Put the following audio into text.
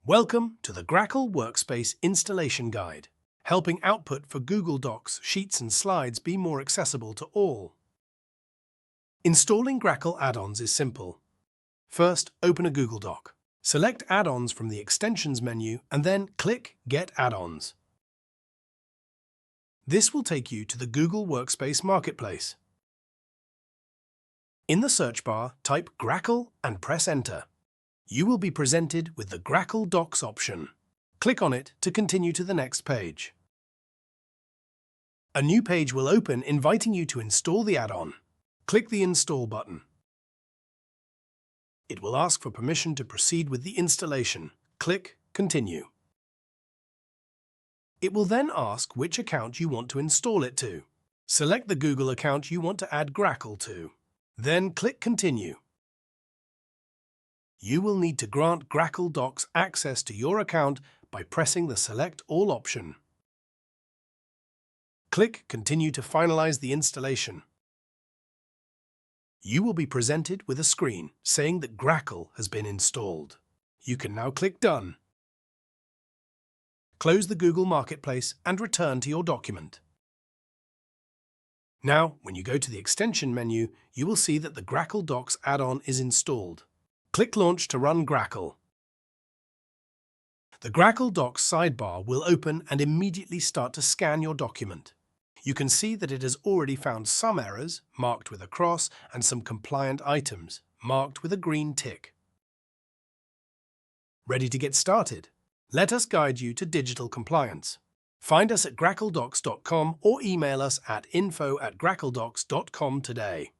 Welcome to the Grackle Workspace Installation Guide, helping output for Google Docs, Sheets and Slides be more accessible to all. Installing Grackle add-ons is simple. First, open a Google Doc. Select Add-ons from the Extensions menu and then click Get Add-ons. This will take you to the Google Workspace Marketplace. In the search bar, type Grackle and press Enter. You will be presented with the GrackleDocs option. Click on it to continue to the next page. A new page will open inviting you to install the add-on. Click the Install button. It will ask for permission to proceed with the installation. Click Continue. It will then ask which account you want to install it to. Select the Google account you want to add Grackle to. Then click Continue. You will need to grant GrackleDocs access to your account by pressing the Select All option. Click Continue to finalize the installation. You will be presented with a screen saying that Grackle has been installed. You can now click Done. Close the Google Marketplace and return to your document. Now, when you go to the Extension menu, you will see that the GrackleDocs add-on is installed. Click Launch to run Grackle. The GrackleDocs sidebar will open and immediately start to scan your document. You can see that it has already found some errors, marked with a cross, and some compliant items, marked with a green tick. Ready to get started? Let us guide you to digital compliance. Find us at GrackleDocs.com or email us at info@GrackleDocs.com today.